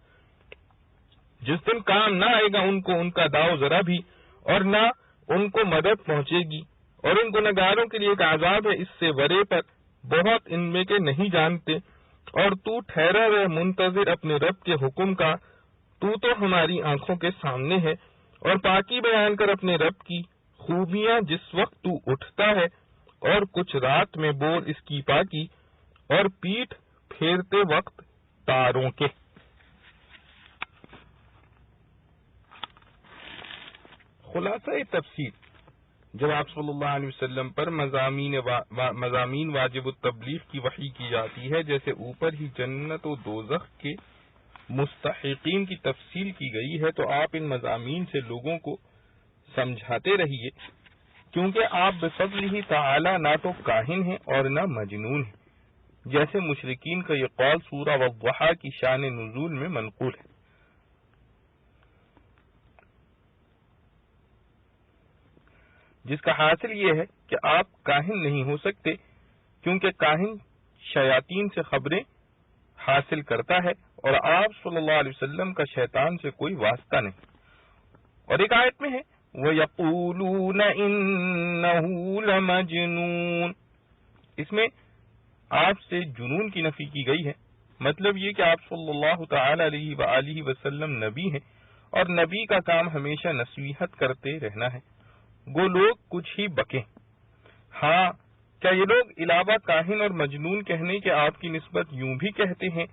جس دن کام نہ آئے گا ان کو ان کا داؤ ذرا بھی اور نہ ان کو مدد پہنچے گی. اور ان گنہگاروں کے لیے ایک عذاب ہے اس سے ورے پر بہت ان میں کے نہیں جانتے. اور تو ٹھہرا رہ منتظر اپنے رب کے حکم کا. تو ہماری آنکھوں کے سامنے ہے. اور پاکی بیان کر اپنے رب کی خوبیاں جس وقت تو اٹھتا ہے اور کچھ رات میں بول اس کی پاکی اور پیٹھ پھیرتے وقت تاروں کے. خلاصہ تفسیر جب آپ صلی اللہ علیہ وسلم پر مضامین واجب التبلیغ کی وحی کی جاتی ہے، جیسے اوپر ہی جنت و دوزخ کے مستحقین کی تفصیل کی گئی ہے، تو آپ ان مضامین سے لوگوں کو سمجھاتے رہیے، کیونکہ آپ بفضلہ تعالی نہ تو کاہن ہیں اور نہ مجنون ہیں، جیسے مشرکین کا یہ قول سورہ والضحیٰ کی شان نزول میں منقول ہے۔ جس کا حاصل یہ ہے کہ آپ کاہن نہیں ہو سکتے، کیونکہ کاہن شیاطین سے خبریں حاصل کرتا ہے اور آپ صلی اللہ علیہ وسلم کا شیطان سے کوئی واسطہ نہیں۔ اور ایک آیت میں ہے وَيَقُولُونَ إِنَّهُ لَمَجْنُونَ، اس میں آپ سے جنون کی نفی کی گئی ہے، مطلب یہ کہ آپ صلی اللہ تعالی علیہ وآلہ وسلم نبی ہیں اور نبی کا کام ہمیشہ نصیحت کرتے رہنا ہے، وہ لوگ کچھ ہی بکیں۔ ہاں، کیا یہ لوگ علاوہ کاہن اور مجنون کہنے کے آپ کی نسبت یوں بھی کہتے ہیں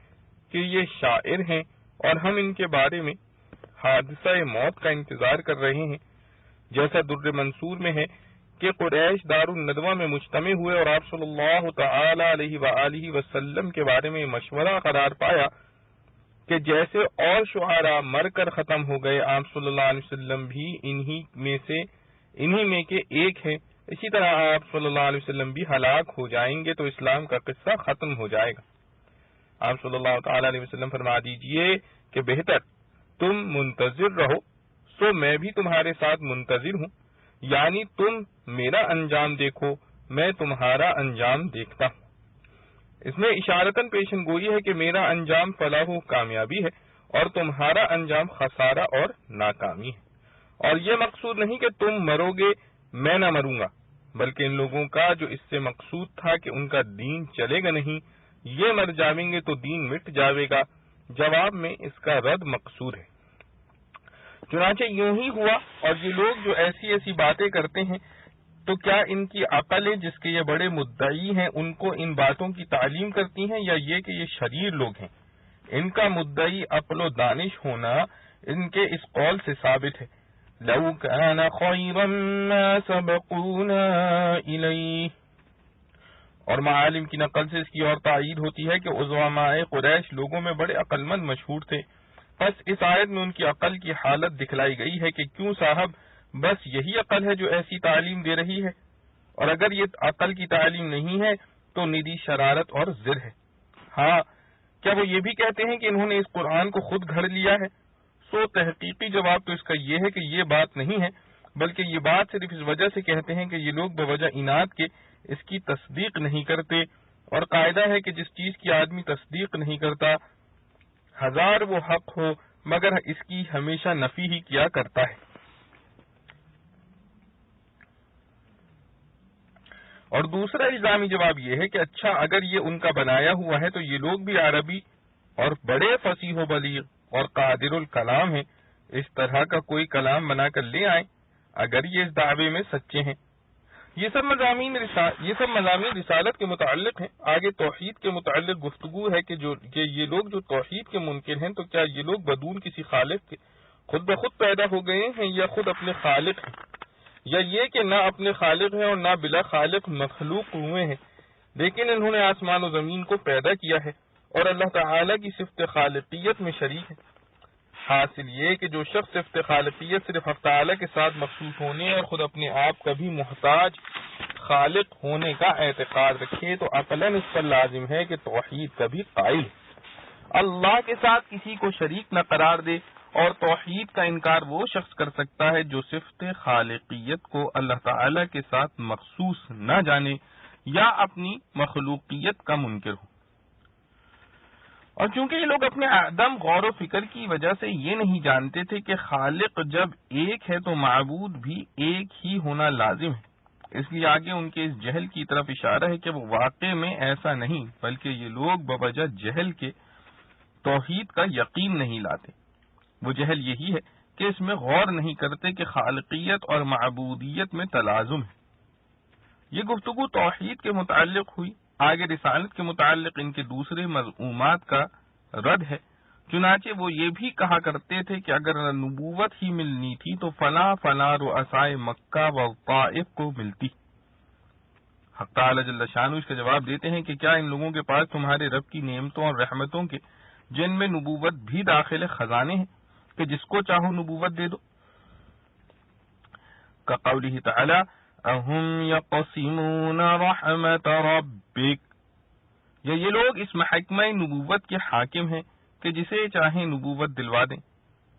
کہ یہ شاعر ہیں اور ہم ان کے بارے میں حادثہ موت کا انتظار کر رہے ہیں، جیسا در منصور میں ہے کہ قریش دار الندوہ میں مجتمع ہوئے اور آپ صلی اللہ تعالی علیہ وآلہ وسلم کے بارے میں مشورہ قرار پایا کہ جیسے اور شعراء مر کر ختم ہو گئے، آپ صلی اللہ علیہ وسلم بھی انہی میں کے ایک ہیں، اسی طرح آپ صلی اللہ علیہ وسلم بھی ہلاک ہو جائیں گے تو اسلام کا قصہ ختم ہو جائے گا۔ آپ صلی اللہ تعالی علیہ وسلم فرما دیجئے کہ بہتر تم منتظر رہو، سو میں بھی تمہارے ساتھ منتظر ہوں، یعنی تم میرا انجام دیکھو، میں تمہارا انجام دیکھتا ہوں۔ اس میں اشارتاً پیشن گوئی ہے کہ میرا انجام فلاح و کامیابی ہے اور تمہارا انجام خسارہ اور ناکامی ہے، اور یہ مقصود نہیں کہ تم مرو گے میں نہ مروں گا، بلکہ ان لوگوں کا جو اس سے مقصود تھا کہ ان کا دین چلے گا نہیں، یہ مر جاویں گے تو دین مٹ جاوے گا، جواب میں اس کا رد مقصور ہے۔ چنانچہ یوں ہی ہوا، اور یہ لوگ جو ایسی ایسی باتیں کرتے ہیں تو کیا ان کی عقلیں جس کے یہ بڑے مدعی ہیں ان کو ان باتوں کی تعلیم کرتی ہیں، یا یہ کہ یہ شریر لوگ ہیں؟ ان کا مدعی عقل و دانش ہونا ان کے اس قول سے ثابت ہے، لَوْ كَانَ خَيْرًا مَا سَبَقُونَا إِلَيْهِ، اور معالم کی نقل سے اس کی اور تائید ہوتی ہے کہ عظماء قریش لوگوں میں بڑے عقل مند مشہور تھے۔ بس اس آیت میں ان کی عقل کی حالت دکھلائی گئی ہے کہ کیوں صاحب بس یہی عقل ہے جو ایسی تعلیم دے رہی ہے، اور اگر یہ عقل کی تعلیم نہیں ہے تو ندی شرارت اور زر ہے۔ ہاں، کیا وہ یہ بھی کہتے ہیں کہ انہوں نے اس قرآن کو خود گھڑ لیا ہے؟ سو تحقیقی جواب تو اس کا یہ ہے کہ یہ بات نہیں ہے، بلکہ یہ بات صرف اس وجہ سے کہتے ہیں کہ یہ لوگ بوجہ اناد کے اس کی تصدیق نہیں کرتے، اور قاعدہ ہے کہ جس چیز کی آدمی تصدیق نہیں کرتا ہزار وہ حق ہو مگر اس کی ہمیشہ نفی ہی کیا کرتا ہے۔ اور دوسرا الزامی جواب یہ ہے کہ اچھا اگر یہ ان کا بنایا ہوا ہے تو یہ لوگ بھی عربی اور بڑے فصیح و بلیغ اور قادر الکلام ہیں، اس طرح کا کوئی کلام بنا کر لے آئیں اگر یہ اس دعوے میں سچے ہیں۔ یہ سب مضامین رسالت کے متعلق ہیں۔ آگے توحید کے متعلق گفتگو ہے کہ یہ لوگ جو توحید کے منکر ہیں تو کیا یہ لوگ بدون کسی خالق کے خود بخود پیدا ہو گئے ہیں یا خود اپنے خالق ہیں، یا یہ کہ نہ اپنے خالق ہیں اور نہ بلا خالق مخلوق ہوئے ہیں، لیکن انہوں نے آسمان و زمین کو پیدا کیا ہے اور اللہ تعالی کی صفت خالقیت میں شریک ہے۔ حاصل یہ کہ جو شخص صفت خالقیت صرف حق تعالی کے ساتھ مخصوص ہونے اور خود اپنے آپ کا بھی محتاج خالق ہونے کا اعتقاد رکھے تو عقلاً اس پر لازم ہے کہ توحید کا بھی قائل ہے، اللہ کے ساتھ کسی کو شریک نہ قرار دے، اور توحید کا انکار وہ شخص کر سکتا ہے جو صفت خالقیت کو اللہ تعالی کے ساتھ مخصوص نہ جانے یا اپنی مخلوقیت کا منکر ہو۔ اور چونکہ یہ لوگ اپنے عدم غور و فکر کی وجہ سے یہ نہیں جانتے تھے کہ خالق جب ایک ہے تو معبود بھی ایک ہی ہونا لازم ہے، اس لیے آگے ان کے اس جہل کی طرف اشارہ ہے کہ وہ واقع میں ایسا نہیں، بلکہ یہ لوگ بوجہ جہل کے توحید کا یقین نہیں لاتے۔ وہ جہل یہی ہے کہ اس میں غور نہیں کرتے کہ خالقیت اور معبودیت میں تلازم ہے۔ یہ گفتگو توحید کے متعلق ہوئی، آگے رسالت کے متعلق ان کے دوسرے مضمومات کا رد ہے۔ چنانچہ وہ یہ بھی کہا کرتے تھے کہ اگر نبوت ہی ملنی تھی تو فلاں فلاں رؤسائے مکہ و طائف کو ملتی۔ حق تعالی جل شانہ اس کا جواب دیتے ہیں کہ کیا ان لوگوں کے پاس تمہارے رب کی نعمتوں اور رحمتوں کے جن میں نبوت بھی داخل خزانے ہیں کہ جس کو چاہو نبوت دے دو؟ کقولہ تعالی اہم یقسمون رحمت ربک، یا یہ لوگ اس محکمہ نبوت کے حاکم ہیں کہ جسے چاہیں نبوت دلوا دیں۔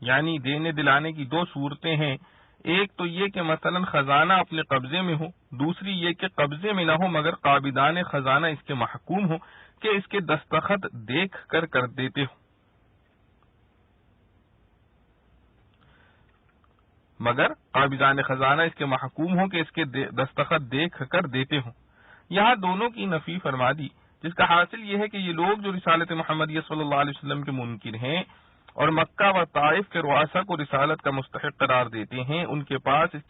یعنی دینے دلانے کی دو صورتیں ہیں، ایک تو یہ کہ مثلا خزانہ اپنے قبضے میں ہو، دوسری یہ کہ قبضے میں نہ ہو مگر قابضان خزانہ اس کے محکوم ہو کہ اس کے دستخط دیکھ کر دیتے ہو، مگر قابضان خزانہ اس کے محکوم ہو کہ اس کے دستخط دیکھ کر دیتے ہوں۔ یہاں دونوں کی نفی فرما دی، جس کا حاصل یہ ہے کہ یہ لوگ جو رسالت محمدیہ صلی اللہ علیہ وسلم کے منکر ہیں اور مکہ و طائف کے رؤساء کو رسالت کا مستحق قرار دیتے ہیں، ان کے پاس اس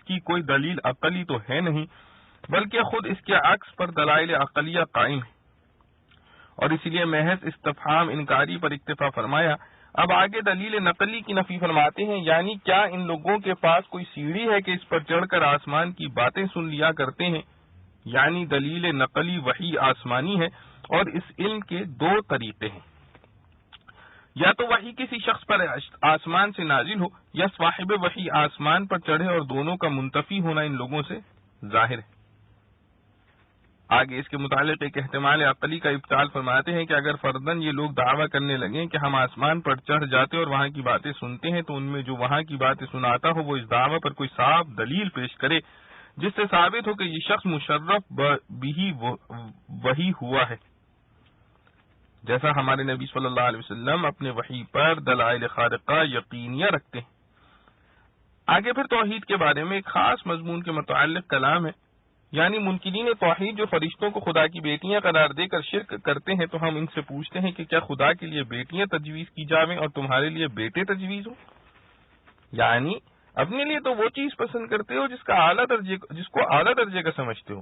کی کوئی دلیل عقلی تو ہے نہیں، بلکہ خود اس کے عکس پر دلائل عقلیہ قائم ہے، اور اسی لیے محض استفہام انکاری پر اکتفا فرمایا۔ اب آگے دلیل نقلی کی نفی فرماتے ہیں، یعنی کیا ان لوگوں کے پاس کوئی سیڑھی ہے کہ اس پر چڑھ کر آسمان کی باتیں سن لیا کرتے ہیں؟ یعنی دلیل نقلی وحی آسمانی ہے، اور اس علم کے دو طریقے ہیں، یا تو وحی کسی شخص پر آسمان سے نازل ہو یا صاحب وحی آسمان پر چڑھے، اور دونوں کا منتفی ہونا ان لوگوں سے ظاہر ہے۔ آگے اس کے متعلق ایک احتمال عقلی کا ابطال فرماتے ہیں کہ اگر فرداً یہ لوگ دعویٰ کرنے لگیں کہ ہم آسمان پر چڑھ جاتے اور وہاں کی باتیں سنتے ہیں، تو ان میں جو وہاں کی باتیں سناتا ہو وہ اس دعویٰ پر کوئی صاف دلیل پیش کرے جس سے ثابت ہو کہ یہ شخص مشرف بھی وہی ہوا ہے، جیسا ہمارے نبی صلی اللہ علیہ وسلم اپنے وحی پر دلائل خارقہ یقینیہ رکھتے ہیں۔ آگے پھر توحید کے بارے میں ایک خاص مضمون کے متعلق کلام ہے، یعنی منکرین توحید جو فرشتوں کو خدا کی بیٹیاں قرار دے کر شرک کرتے ہیں، تو ہم ان سے پوچھتے ہیں کہ کیا خدا کے لیے بیٹیاں تجویز کی جاویں اور تمہارے لیے بیٹے تجویز ہوں؟ یعنی اپنے لیے تو وہ چیز پسند کرتے ہو جس کو اعلیٰ درجے کا سمجھتے ہو،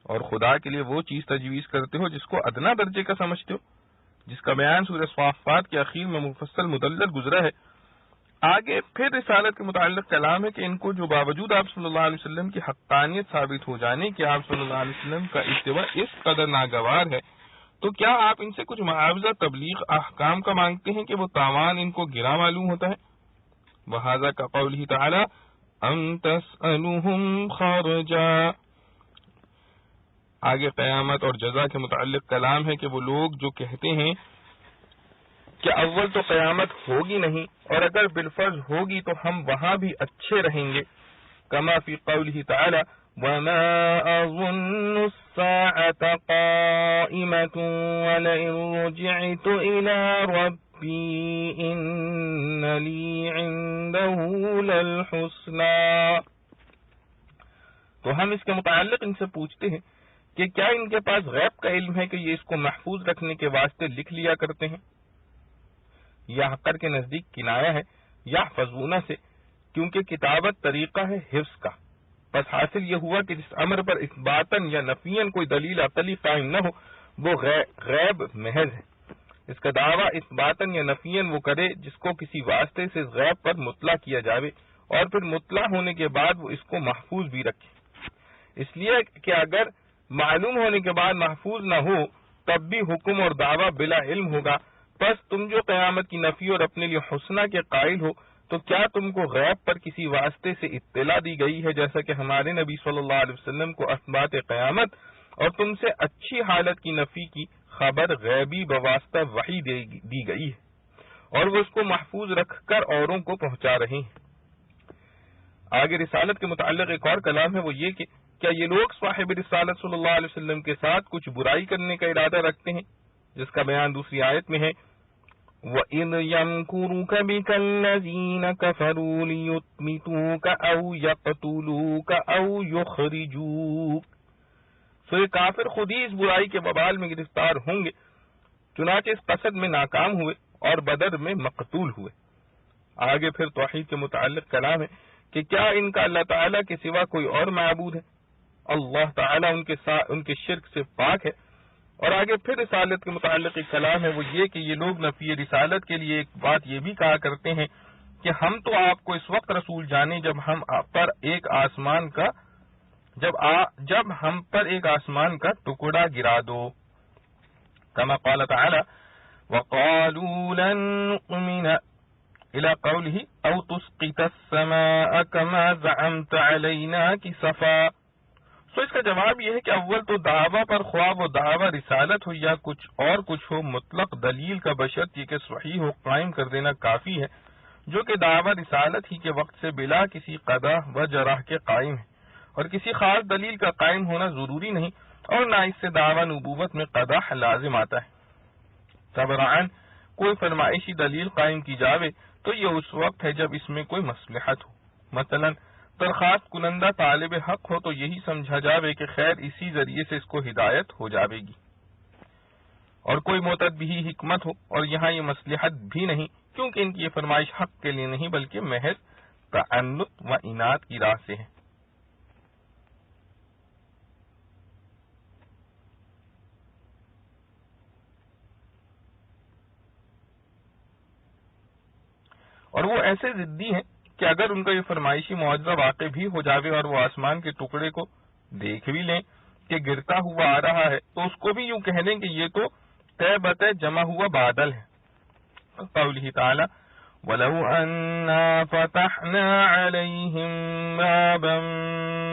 اور خدا کے لیے وہ چیز تجویز کرتے ہو جس کو ادنا درجے کا سمجھتے ہو، جس کا بیان سورہ صافات کے اخیر میں مفصل مدلل گزرا ہے۔ آگے پھر رسالت کے متعلق کلام ہے کہ ان کو جو باوجود آپ صلی اللہ علیہ وسلم کی حقانیت ثابت ہو جانے کہ آپ صلی اللہ علیہ وسلم کا اتباع اس قدر ناگوار ہے، تو کیا آپ ان سے کچھ معاوضہ تبلیغ احکام کا مانگتے ہیں کہ وہ تاوان ان کو گرا معلوم ہوتا ہے؟ وَهَذَا كَقَوْلِهِ تَعَالَىٰ أَمْ تَسْأَلُهُمْ خَرْجًا۔ آگے قیامت اور جزا کے متعلق کلام ہے کہ وہ لوگ جو کہتے ہیں کہ اول تو قیامت ہوگی نہیں، اور اگر بالفرض ہوگی تو ہم وہاں بھی اچھے رہیں گے، کما فی قوله تعالی وَمَا أَظُنُّ السَّاعَةَ قَائِمَةٌ وَلَئِن رُجِعْتُ إِلَىٰ رَبِّي إِنَّ لِي عِندَهُ لَلْحُسْنَىٰ۔ تو ہم اس کے متعلق ان سے پوچھتے ہیں کہ کیا ان کے پاس غیب کا علم ہے کہ یہ اس کو محفوظ رکھنے کے واسطے لکھ لیا کرتے ہیں؟ یا حقر کے نزدیک کنایا ہے یا فضونہ سے، کیونکہ کتابت طریقہ ہے حفظ کا۔ بس حاصل یہ ہوا کہ جس امر پر اثباتاً یا نفیاً کوئی دلیل عقلی قائم نہ ہو وہ غیب محض ہے۔ اس کا دعویٰ اثباتاً یا نفیاً وہ کرے جس کو کسی واسطے سے غیب پر مطلع کیا جاوے، اور پھر مطلع ہونے کے بعد وہ اس کو محفوظ بھی رکھے، اس لیے کہ اگر معلوم ہونے کے بعد محفوظ نہ ہو تب بھی حکم اور دعویٰ بلا علم ہوگا۔ بس تم جو قیامت کی نفی اور اپنے لیے حسنہ کے قائل ہو، تو کیا تم کو غیب پر کسی واسطے سے اطلاع دی گئی ہے، جیسا کہ ہمارے نبی صلی اللہ علیہ وسلم کو اثبات قیامت اور تم سے اچھی حالت کی نفی کی خبر غیبی بواسطہ وحی دی گئی ہے، اور وہ اس کو محفوظ رکھ کر اوروں کو پہنچا رہے ہیں۔ آگے رسالت کے متعلق ایک اور کلام ہے، وہ یہ کہ کیا یہ لوگ صاحب رسالت صلی اللہ علیہ وسلم کے ساتھ کچھ برائی کرنے کا ارادہ رکھتے ہیں، جس کا بیان دوسری آیت میں ہے وَإِذْ يَمْكُرُ بِكَ الَّذِينَ كَفَرُوا لِيُثْبِتُوكَ أَوْ يَقْتُلُوكَ أَوْ يُخْرِجُوكَ۔ سو یہ کافر خود ہی اس برائی کے وبال میں گرفتار ہوں گے، چنانچہ اس قصد میں ناکام ہوئے اور بدر میں مقتول ہوئے۔ آگے پھر توحید کے متعلق کلام ہے کہ کیا ان کا اللہ تعالیٰ کے سوا کوئی اور معبود ہے؟ اللہ تعالیٰ ان کے شرک سے پاک ہے، اور آگے پھر رسالت کے متعلق ایک کلام ہے، وہ یہ کہ یہ لوگ نفی رسالت کے لیے ایک بات یہ بھی کہا کرتے ہیں کہ ہم تو آپ کو اس وقت رسول جانے جب ہم پر ایک آسمان کا جب ہم پر ایک آسمان کا ٹکڑا گرا دو، کما قال تعالی وقالوا لن نؤمن الى قوله او تسقط السماء كما زعمت علينا كسفا۔ سو اس کا جواب یہ ہے کہ اول تو دعویٰ پر خواہ وہ دعویٰ رسالت ہو یا کچھ ہو، مطلق دلیل کا بشرط یہ کہ صحیح ہو قائم کر دینا کافی ہے، جو کہ دعویٰ رسالت ہی کے وقت سے بلا کسی قدح و جرح کے قائم ہے، اور کسی خاص دلیل کا قائم ہونا ضروری نہیں، اور نہ اس سے دعویٰ نبوت میں قدح لازم آتا ہے۔ تبرعاً کوئی فرمائشی دلیل قائم کی جاوے تو یہ اس وقت ہے جب اس میں کوئی مصلحت ہو، مثلا درخواست کنندہ طالب حق ہو تو یہی سمجھا جاوے کہ خیر اسی ذریعے سے اس کو ہدایت ہو جاوے گی، اور کوئی معتبی حکمت ہو، اور یہاں یہ مصلحت بھی نہیں کیونکہ ان کی یہ فرمائش حق کے لیے نہیں بلکہ محض تعنت و عناد کی راہ سے ہے۔ اور وہ ایسے ضدی ہیں کہ اگر ان کا یہ فرمائشی معجزہ واقع بھی ہو جاوے اور وہ آسمان کے ٹکڑے کو دیکھ بھی لیں کہ گرتا ہوا آ رہا ہے تو اس کو بھی یوں کہہ دیں کہ یہ تو طے بطے جمع ہوا بادل ہے۔ قوله تعالی وَلَوْ أَنَّا فَتَحْنَا عَلَيْهِمْ بَابًا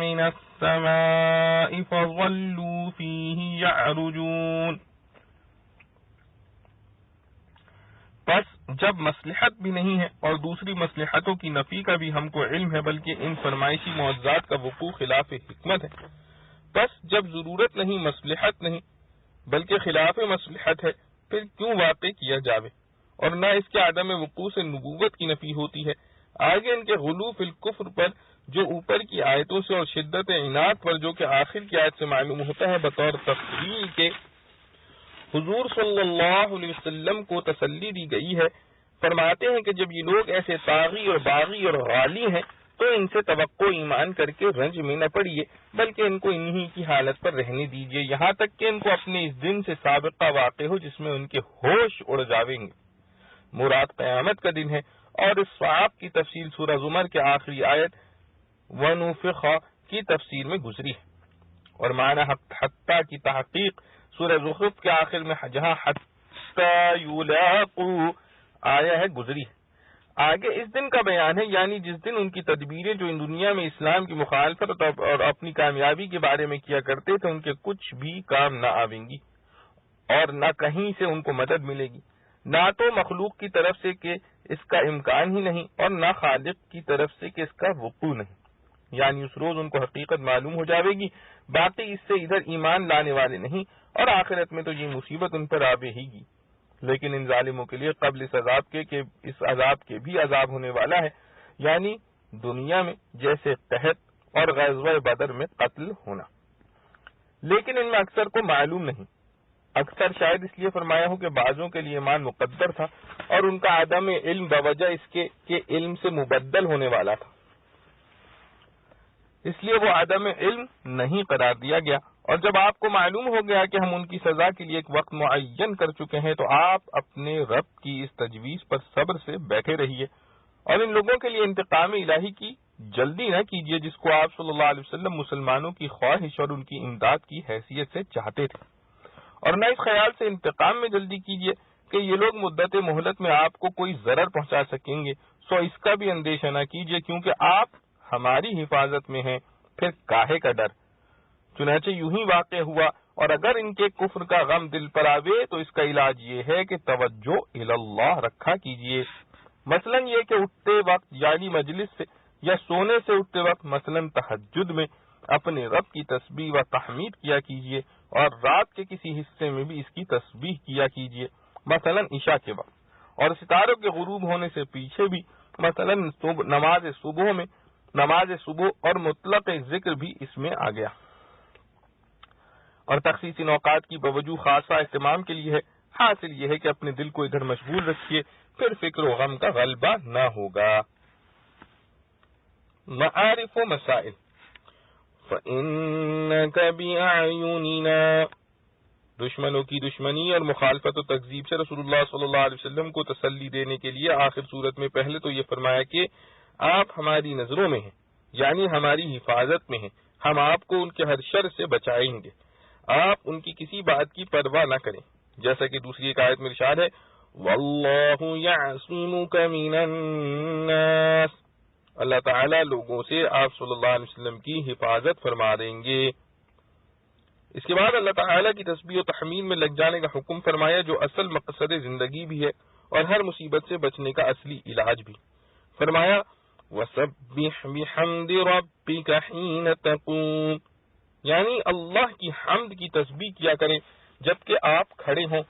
مِّنَ السَّمَاءِ فَظَلُّوا فِيهِ يَعْرُجُونَ۔ پس جب مصلحت بھی نہیں ہے اور دوسری مصلحتوں کی نفی کا بھی ہم کو علم ہے بلکہ ان فرمائشی معجزات کا وقوع خلاف حکمت ہے، پس جب ضرورت نہیں مصلحت نہیں بلکہ خلاف مصلحت ہے پھر کیوں واقع کیا جاوے، اور نہ اس کے عدم وقوع سے نبوت کی نفی ہوتی ہے۔ آگے ان کے غلو فی الکفر پر جو اوپر کی آیتوں سے اور شدت عناد پر جو کہ آخر کی آیت سے معلوم ہوتا ہے بطور تفصیل کے حضور صلی اللہ علیہ وسلم کو تسلی دی گئی ہے، فرماتے ہیں کہ جب یہ لوگ ایسے طاغی اور باغی اور غالی ہیں تو ان سے توقع ایمان کر کے رنج میں نہ پڑیے بلکہ ان کو انہی کی حالت پر رہنے دیجیے یہاں تک کہ ان کو اپنے اس دن سے سابقہ واقع ہو جس میں ان کے ہوش اڑ جاویں گے۔ مراد قیامت کا دن ہے، اور اس صعاب کی تفصیل سورہ زمر کے آخری آیت وَنُفِخَ کی تفسیر میں گزری ہے، اور معنی حتیٰ کی تحقیق سورہ زخرف کے آخر میں جہاں حتیٰ یلاقوا آیا ہے گزری ہے۔ آگے اس دن کا بیان ہے، یعنی جس دن ان کی تدبیریں جو ان دنیا میں اسلام کی مخالفت اور اپنی کامیابی کے بارے میں کیا کرتے تھے ان کے کچھ بھی کام نہ آویں گی، اور نہ کہیں سے ان کو مدد ملے گی، نہ تو مخلوق کی طرف سے کہ اس کا امکان ہی نہیں اور نہ خالق کی طرف سے کہ اس کا وقوع نہیں، یعنی اس روز ان کو حقیقت معلوم ہو جاوے گی، باقی اس سے ادھر ایمان لانے والے نہیں، اور آخرت میں تو یہ مصیبت ان پر آوے ہی گی۔ لیکن ان ظالموں کے لیے قبل اس عذاب کے کہ اس عذاب کے بھی عذاب ہونے والا ہے، یعنی دنیا میں جیسے قحط اور غزوہ بدر میں قتل ہونا، لیکن ان میں اکثر کو معلوم نہیں۔ اکثر شاید اس لیے فرمایا ہو کہ بعضوں کے لیے ایمان مقدر تھا اور ان کا عدم علم بوجہ اس کے علم سے مبدل ہونے والا تھا، اس لیے وہ عدم علم نہیں قرار دیا گیا، اور جب آپ کو معلوم ہو گیا کہ ہم ان کی سزا کے لیے ایک وقت معین کر چکے ہیں تو آپ اپنے رب کی اس تجویز پر صبر سے بیٹھے رہیے، اور ان لوگوں کے لیے انتقام الہی کی جلدی نہ کیجیے جس کو آپ صلی اللہ علیہ وسلم مسلمانوں کی خواہش اور ان کی امداد کی حیثیت سے چاہتے تھے، اور نہ اس خیال سے انتقام میں جلدی کیجیے کہ یہ لوگ مدت مہلت میں آپ کو کوئی ضرر پہنچا سکیں گے، سو اس کا بھی اندیشہ نہ کیجیے کیونکہ آپ ہماری حفاظت میں ہیں، پھر کاہے کا ڈر۔ چنانچہ یوں ہی واقع ہوا، اور اگر ان کے کفر کا غم دل پر آوے تو اس کا علاج یہ ہے کہ توجہ اللہ رکھا کیجیے، مثلا یہ کہ اٹھتے وقت یعنی مجلس سے یا سونے سے اٹھتے وقت مثلا تہجد میں اپنے رب کی تسبیح و تحمید کیا کیجیے، اور رات کے کسی حصے میں بھی اس کی تسبیح کیا کیجیے، مثلا عشاء کے وقت، اور ستاروں کے غروب ہونے سے پیچھے بھی مثلا نماز صبح اور مطلق ذکر بھی اس میں آ گیا، اور تخصیص ان اوقات کی بوجہ خاصہ اہتمام کے لیے ہے۔ حاصل یہ ہے کہ اپنے دل کو ادھر مشغول رکھیے، پھر فکر و غم کا غلبہ نہ ہوگا۔ معارف و مسائل فَإِنَّكَ بِأَعْيُنِنَا دشمنوں کی دشمنی اور مخالفت و تکذیب سے رسول اللہ صلی اللہ علیہ وسلم کو تسلی دینے کے لیے آخر صورت میں پہلے تو یہ فرمایا کہ آپ ہماری نظروں میں ہیں، یعنی ہماری حفاظت میں ہیں، ہم آپ کو ان کے ہر شر سے بچائیں گے، آپ ان کی کسی بات کی پرواہ نہ کریں، جیسا کہ دوسری ایک آیت میں ارشاد ہے واللہ یعصمک من الناس، اللہ تعالیٰ لوگوں سے آپ صلی اللہ علیہ وسلم کی حفاظت فرما دیں گے۔ اس کے بعد اللہ تعالیٰ کی تسبیح و تحمید میں لگ جانے کا حکم فرمایا، جو اصل مقصد زندگی بھی ہے اور ہر مصیبت سے بچنے کا اصلی علاج بھی۔ فرمایا وَسَبِّحْ بِحَمْدِ رَبِّكَ حِينَ تَقُومُ، یعنی اللہ کی حمد کی تسبیح کیا کریں جبکہ آپ کھڑے ہوں۔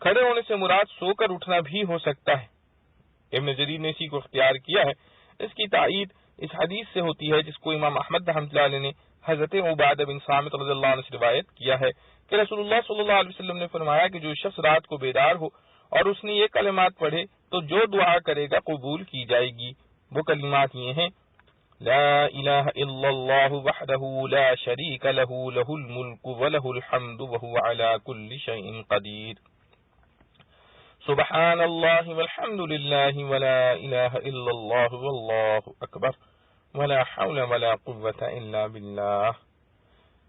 کھڑے ہونے سے مراد سو کر اٹھنا بھی ہو سکتا ہے، ابن جریر نے اسی کو اختیار کیا ہے۔ اس کی تائید اس حدیث سے ہوتی ہے جس کو امام احمد رحمۃ اللہ علیہ نے حضرت عبادہ بن صامت رضی اللہ عنہ سے روایت کیا ہے کہ رسول اللہ صلی اللہ علیہ وسلم نے فرمایا کہ جو شخص رات کو بیدار ہو اور اس نے یہ کلمات پڑھے تو جو دعا کرے گا قبول کی جائے گی۔ وہ کلمات یہ ہیں لا الہ الا اللہ وحدہ لا شریک لہ لہ الملک ولہ الحمد وہو علی کل شیء قدیر، سبحان اللہ والحمد للہ ولا الہ الا اللہ واللہ اکبر ولا حول ولا قوة الا باللہ۔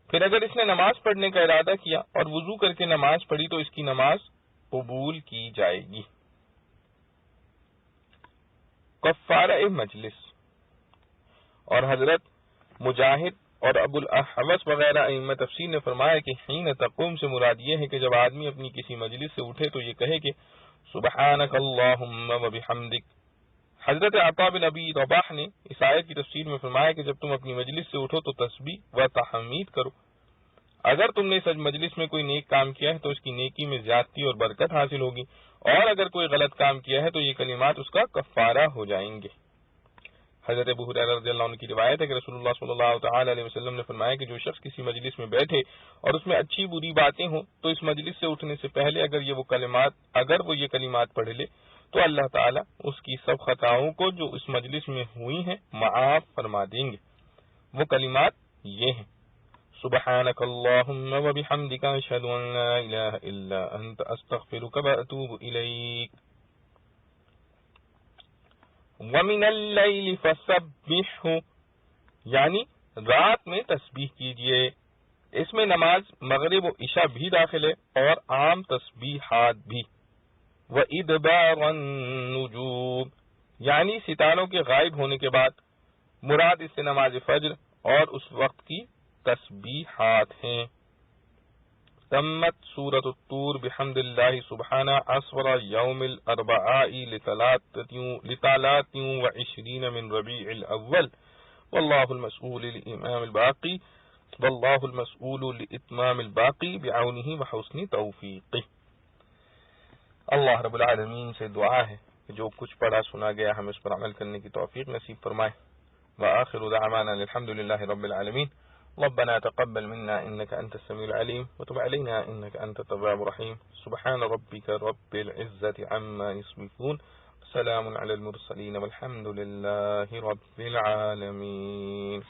پھر اگر اس نے نماز پڑھنے کا ارادہ کیا اور وضو کر کے نماز پڑھی تو اس کی نماز قبول کی جائے گی۔ کفارہ مجلس، اور حضرت مجاہد اور ابو الاحوص وغیرہ ائمہ تفسیر نے فرمایا کہ حین تقوم سے مراد یہ ہے کہ جب آدمی اپنی کسی مجلس سے اٹھے تو یہ کہے کہ سبحانک اللہم وبحمدک۔ حضرت عطا بن ابی رباح نے اس آیت کی تفسیر میں فرمایا کہ جب تم اپنی مجلس سے اٹھو تو تسبیح و تحمید کرو، اگر تم نے اس مجلس میں کوئی نیک کام کیا ہے تو اس کی نیکی میں زیادتی اور برکت حاصل ہوگی، اور اگر کوئی غلط کام کیا ہے تو یہ کلمات اس کا کفارہ ہو جائیں گے۔ حضرت ابو ہریرہ رضی اللہ عنہ کی روایت ہے کہ رسول اللہ صلی اللہ تعالی علیہ وسلم نے فرمایا کہ جو شخص کسی مجلس میں بیٹھے اور اس میں اچھی بری باتیں ہوں تو اس مجلس سے اٹھنے سے پہلے اگر وہ یہ کلمات پڑھ لے تو اللہ تعالیٰ اس کی سب خطاؤں کو جو اس مجلس میں ہوئی ہیں معاف فرما دیں گے۔ وہ کلمات یہ ہیں سبحانک اللہم وبحمدک اشہد ان لا الہ الا انت استغفرک واتوب الیک، وَمِنَ اللَّيْلِ فَسَبِّحْهُ، یعنی رات میں تسبیح کیجئے۔ اس میں نماز مغرب و عشاء بھی داخل ہے اور عام تسبیحات بھی۔ وَإِدْبَارَ النُّجُومِ، یعنی ستاروں کے غائب ہونے کے بعد، مراد اس سے نماز فجر اور اس وقت کی تسبیحات ہیں۔ تمت سورة الطور بحمد اللہ سبحانہ عصر یوم الاربعاء لتالات وعشرین من ربیع الاول، واللہ المسئول لإمام الباقی واللہ المسئول لإتمام الباقی بعونہ وحسن توفیقہ۔ اللہ رب العالمین سے دعا ہے کہ جو کچھ پڑھا سنا گیا ہم اس پر عمل کرنے کی توفیق نصیب فرمائے۔ وآخر دعوانا الحمدللہ رب العالمین۔ ربنا تقبل منا إنك أنت السميع العليم وتب علينا إنك أنت التواب الرحيم، سبحان ربك رب العزة عما يصفون، سلام على المرسلين والحمد لله رب العالمين۔